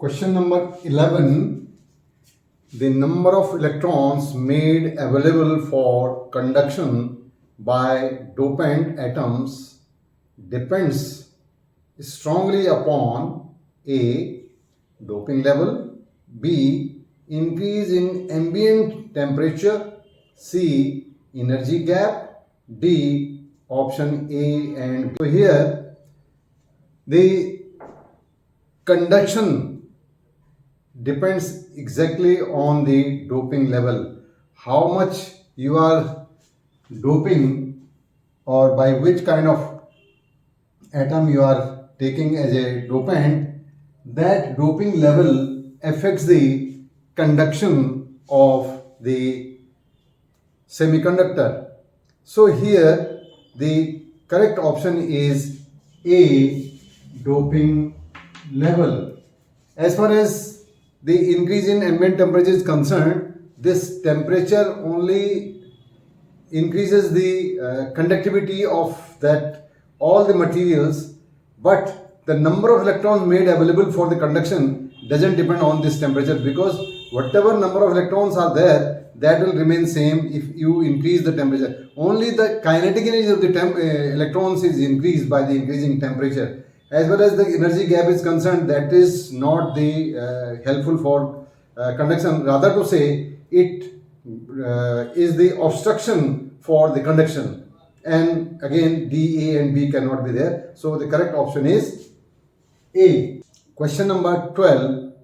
Question number 11. The number of electrons made available for conduction by dopant atoms depends strongly upon A. Doping level, B. Increase in ambient temperature, C. Energy gap, D. Option A and B. So here the conduction depends exactly on the doping level. How much you are doping or by which kind of atom you are taking as a dopant, that doping level affects the conduction of the semiconductor. So here the correct option is A, doping level. As far as the increase in ambient temperature is concerned, this temperature only increases the conductivity of that all the materials, but the number of electrons made available for the conduction doesn't depend on this temperature, because whatever number of electrons are there, that will remain same if you increase the temperature. Only the kinetic energy of the electrons is increased by the increasing temperature. As well as the energy gap is concerned, that is not the helpful for conduction. Rather to say, it is the obstruction for the conduction. And again, D, A and B cannot be there. So the correct option is A. Question number 12.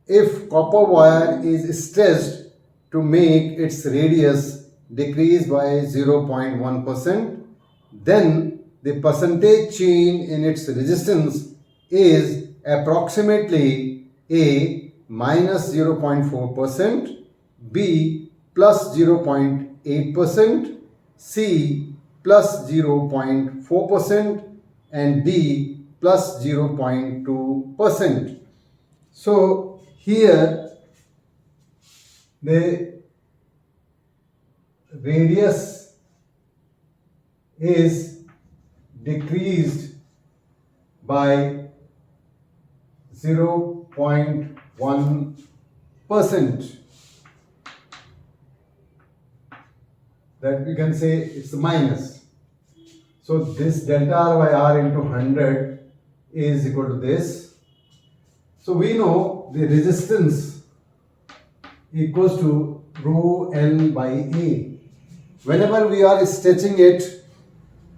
If copper wire is stretched to make its radius decrease by 0.1%, then the percentage change in its resistance is approximately A, minus 0.4%, B, plus 0.8%, C, plus 0.4%, and D, plus 0.2%. So here the radius is decreased by 0.1%. That we can say it's a minus. So this delta R by R into 100 is equal to this. So we know the resistance equals to rho L by A. Whenever we are stretching it,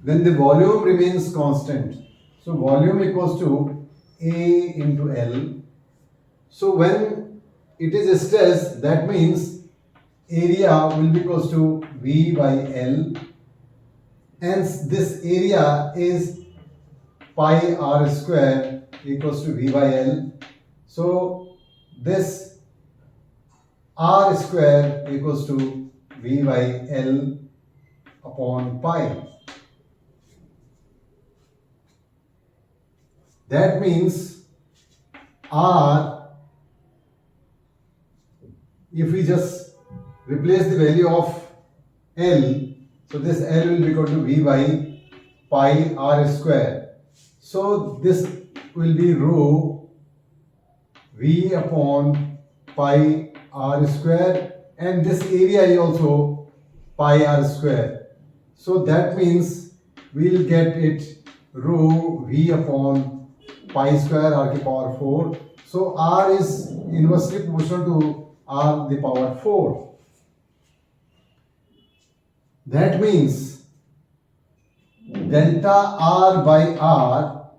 then the volume remains constant. So volume equals to A into L. So when it is stretched, that means area will be equals to V by L. Hence this area is pi R square equals to V by L. So this R square equals to V by L upon pi. That means R, if we just replace the value of L, so this L will be equal to V by pi R square. So this will be rho V upon pi R square, and this area is also pi R square. So that means we will get it rho V upon pi square R to the power 4. So R is inversely proportional to R to the power 4. That means delta R by R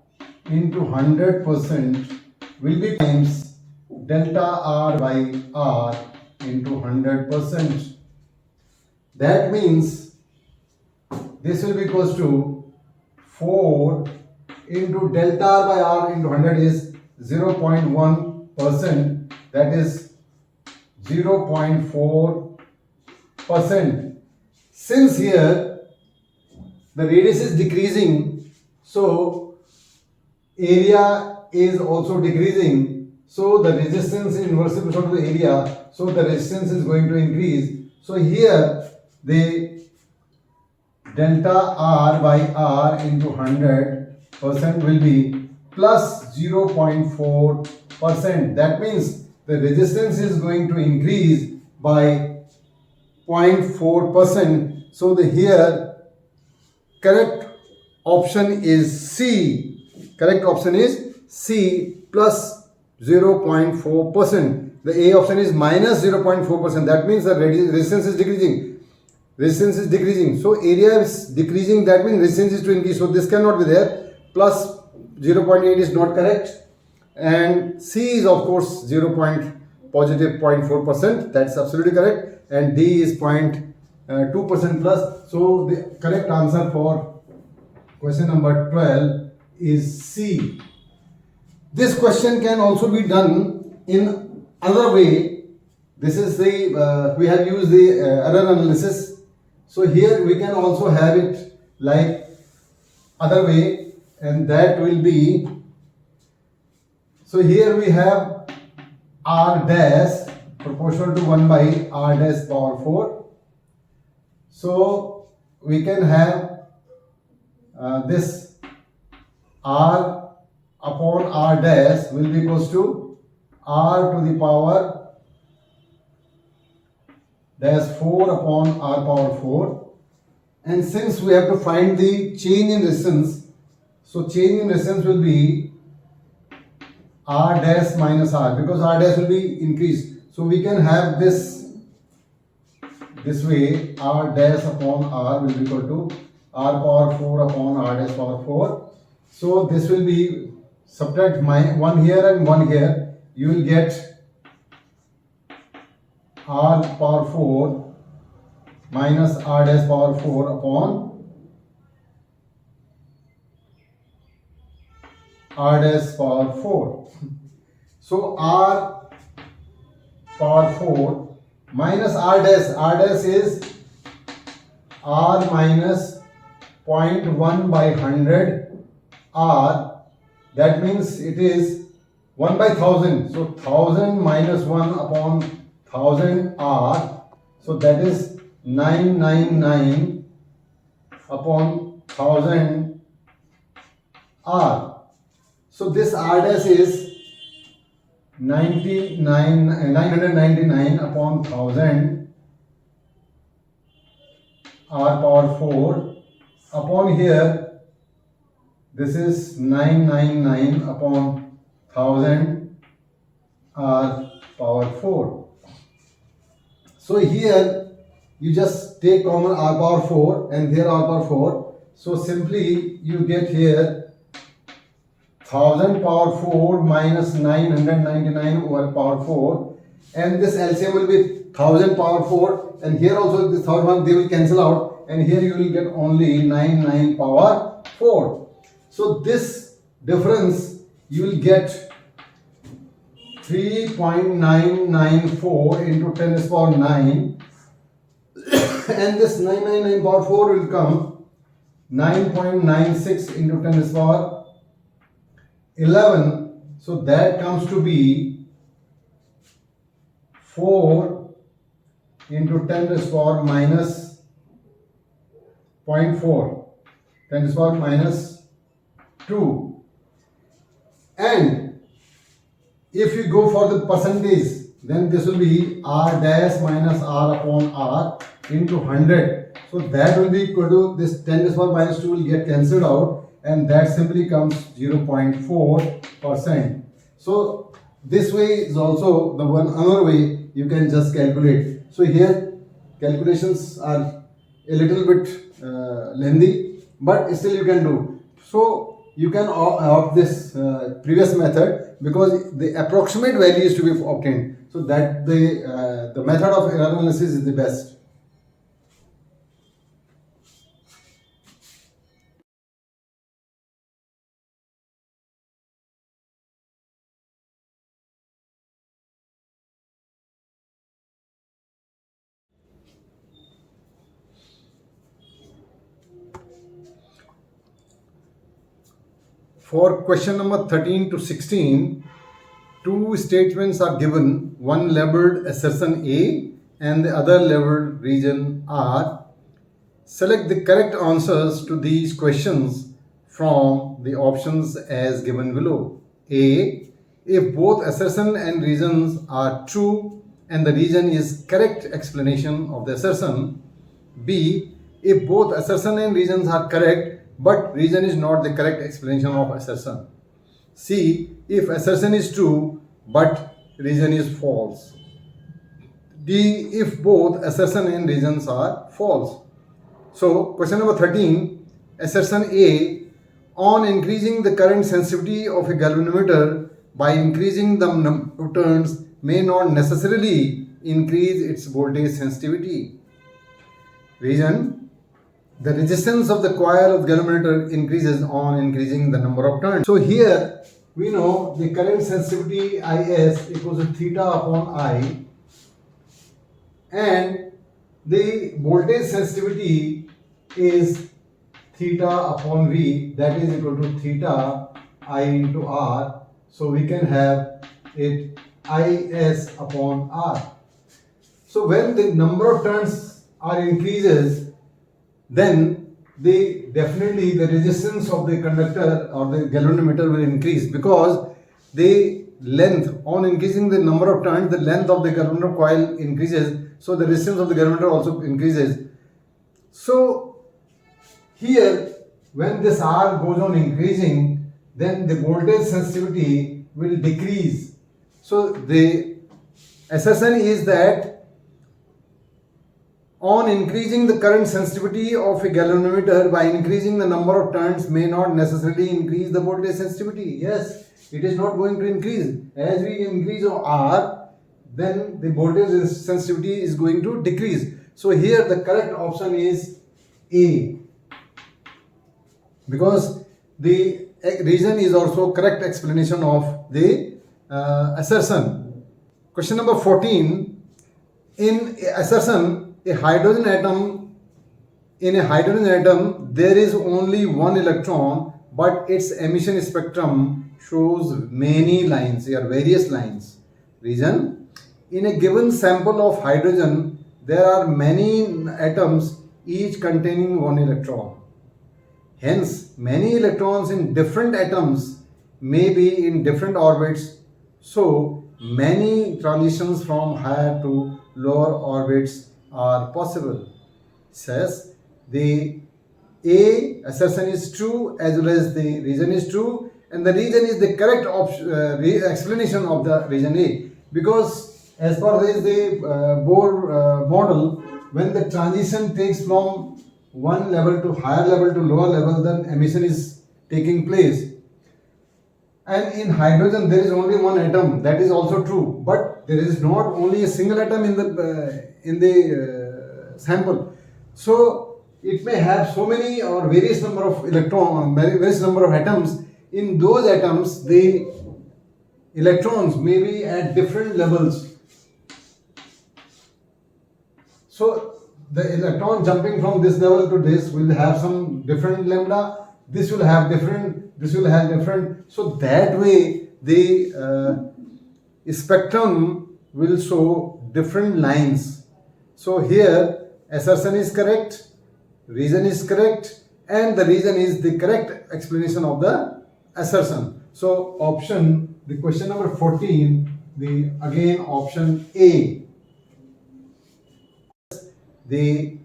into 100% will be times delta R by R into 100%. That means this will be equals to 4 into delta R by R into 100 is 0.1%, that is 0.4%. Since here the radius is decreasing, so area is also decreasing, so the resistance is inversely proportional to the area, so the resistance is going to increase. So here the delta R by R into 100% will be plus 0.4 0.4%. That means the resistance is going to increase by 0.4%. So the here correct option is C. Correct option is C plus 0.4%. The A option is minus 0.4%. That means the resistance is decreasing. Resistance is decreasing. So area is decreasing. That means resistance is to increase. So this cannot be there. Plus 0.8 is not correct. And C is of course positive 0.4%. That's absolutely correct. And D is 0.2% plus. So the correct answer for question number 12 is C. This question can also be done in another way. This is the we have used the error analysis. So here we can also have it like other way, and that will be, so here we have R dash proportional to 1 by R dash power 4. So we can have this R upon R dash will be equals to R to the power dash 4 upon R power 4. And since we have to find the change in resistance, so change in resistance will be R dash minus R, because R dash will be increased. So we can have this way, R dash upon R will be equal to R power 4 upon R dash power 4. So this will be, subtract one here and one here, you will get R power 4 minus R dash power 4 upon R dash power 4. So R power 4 minus R dash is R minus 0.1 by 100 R. That means it is 1 by 1000. So 1000 minus 1 upon 1000 R. So that is 999 upon 1000 R. So this R dash is 999 upon 1000 R power 4 upon here, this is 999 upon 1000 R power 4. So here you just take common R power 4 and here R power 4. So simply you get here 1000 power 4 minus 999 over power 4, and this LCM will be 1000 power 4, and here also this third one they will cancel out, and here you will get only 99 power 4. So this difference you will get 3.994 into 10 to the power 9 and this 999 power 4 will come 9.96 into 10 to the power 11. So that comes to be 4 into 10 to the power minus 0.4, 10 to the power minus 2. And if you go for the percentage, then this will be R dash minus R upon R into 100. So that will be equal to this 10 to the power minus 2 will get cancelled out, and that simply comes 0.4%. So this way is also the one other way you can just calculate. So here calculations are a little bit lengthy, but still you can do. So you can opt this previous method because the approximate value is to be obtained. So that the method of error analysis is the best. For question number 13 to 16, two statements are given, one labeled assertion A and the other labeled region R. Select the correct answers to these questions from the options as given below. A. if both assertion and reasons are true and the reason is correct explanation of the assertion. B, if both assertion and reasons are correct but reason is not the correct explanation of assertion. C, if assertion is true but reason is false. D, if both assertion and reasons are false. So question number 13, assertion A, on increasing the current sensitivity of a galvanometer by increasing the number of turns may not necessarily increase its voltage sensitivity. Reason, the resistance of the coil of galvanometer increases on increasing the number of turns. So here we know the current sensitivity Is equals to theta upon I, and the voltage sensitivity is theta upon V, that is equal to theta I into R. So we can have it Is upon R. So when the number of turns are increases, then definitely the resistance of the conductor or the galvanometer will increase, because the length, on increasing the number of turns, the length of the galvanometer coil increases, so the resistance of the galvanometer also increases. So here when this R goes on increasing, then the voltage sensitivity will decrease. So the assertion is that on increasing the current sensitivity of a galvanometer by increasing the number of turns may not necessarily increase the voltage sensitivity. Yes, it is not going to increase. As we increase R, then the voltage sensitivity is going to decrease. So here the correct option is A, because the reason is also correct explanation of the assertion. Question number 14, in assertion, in a hydrogen atom there is only one electron, but its emission spectrum shows many lines, various lines. Reason, in a given sample of hydrogen there are many atoms each containing one electron. Hence many electrons in different atoms may be in different orbits, so many transitions from higher to lower orbits are possible. Says the A assertion is true as well as the reason is true, and the reason is the correct explanation of the reason A, because as far as the Bohr model, when the transition takes from one level to higher level to lower level, then emission is taking place. And in hydrogen there is only one atom, that is also true, but there is not only a single atom in the sample. So it may have so many or various number of various number of atoms. In those atoms the electrons may be at different levels. So the electron jumping from this level to this will have some different lambda, this will have different, this will have different. So that way the spectrum will show different lines. So here assertion is correct, reason is correct, and the reason is the correct explanation of the assertion. So option, the question number 14, again option A. The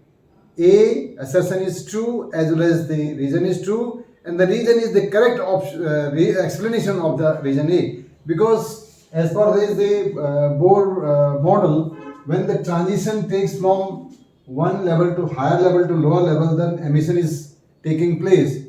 A assertion is true as well as the reason is true, and the reason is the correct explanation of the reason A, because as far as the Bohr model, when the transition takes from one level to higher level to lower level, then emission is taking place.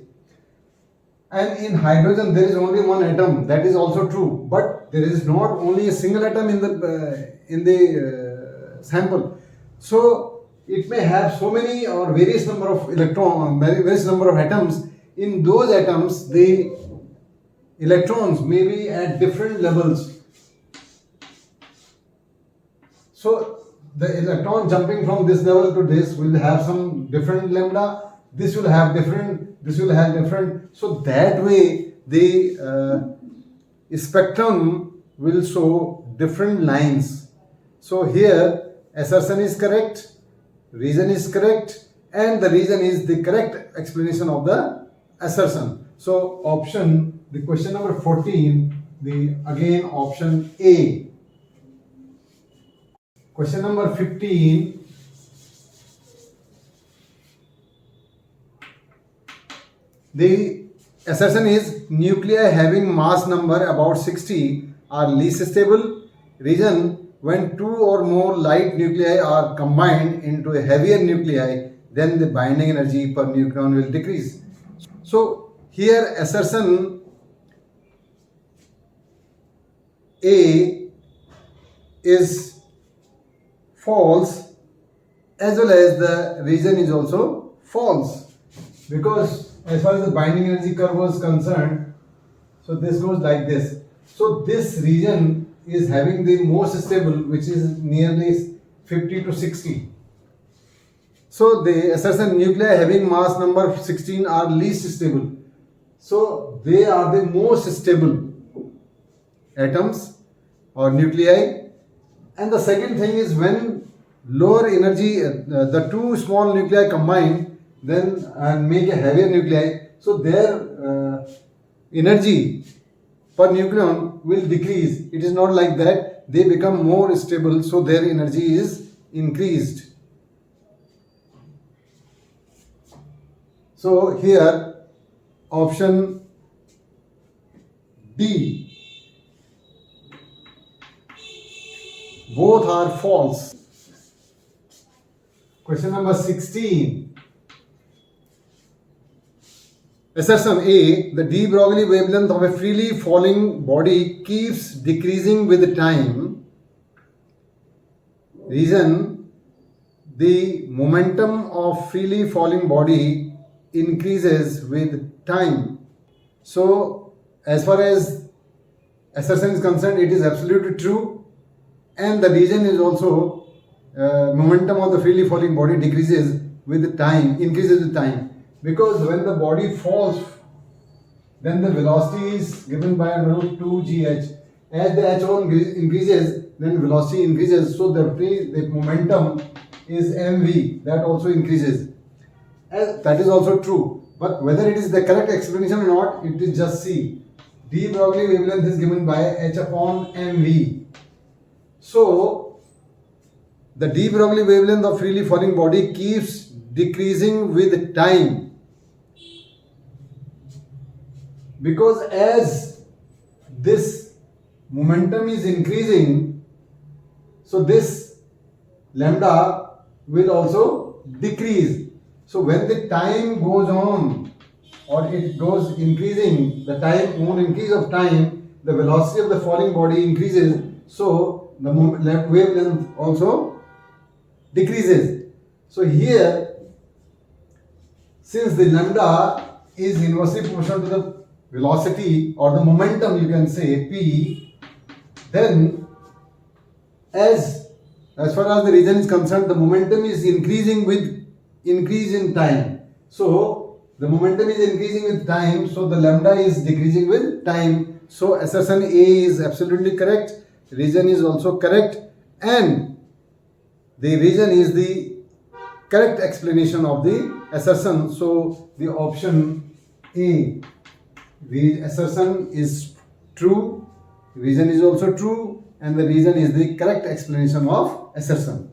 And in hydrogen there is only one atom, that is also true, but there is not only a single atom in the sample. So it may have so many or various number of various number of atoms. In those atoms the electrons may be at different levels. So the electron jumping from this level to this will have some different lambda, this will have different, this will have different. So that way the spectrum will show different lines. So here assertion is correct, reason is correct, and the reason is the correct explanation of the assertion. So option, the question number 14, the again option A. Question number 15. The assertion is nuclei having mass number about 60 are least stable. Reason: when two or more light nuclei are combined into a heavier nuclei, then the binding energy per nucleon will decrease. So here assertion A is false, as well as the reason is also false, because as far as the binding energy curve was concerned, so this goes like this. So this region is having the most stable, which is nearly 50 to 60. So the assertion nuclei having mass number 16 are least stable. So they are the most stable atoms or nuclei. And the second thing is, when lower energy, the two small nuclei combine, then and make a heavier nuclei, so their energy per nucleon will decrease. It is not like that. They become more stable, so their energy is increased. So here option D, both are false. Question number 16. Assertion A, the de Broglie wavelength of a freely falling body keeps decreasing with time. Reason: the momentum of freely falling body increases with time. So as far as assertion is concerned, it is absolutely true, and the reason is also momentum of the freely falling body decreases with time, increases with time, because when the body falls, then the velocity is given by root 2 gh. As the h1 increases, then velocity increases, so the momentum is mv, that also increases. That is also true, but whether it is the correct explanation or not, it is just C. De Broglie wavelength is given by h upon mv. So the de Broglie wavelength of freely falling body keeps decreasing with time, because as this momentum is increasing, so this lambda will also decrease. So when the time goes on, or it goes increasing, the time on increase of time, the velocity of the falling body increases, so the wavelength also decreases. So here, since the lambda is inversely proportional to the velocity or the momentum, you can say p, then as far as the region is concerned, the momentum is increasing with increase in time. So the momentum is increasing with time, so the lambda is decreasing with time. So assertion A is absolutely correct, reason is also correct, and the reason is the correct explanation of the assertion. So the option A, the assertion is true, reason is also true, and the reason is the correct explanation of assertion.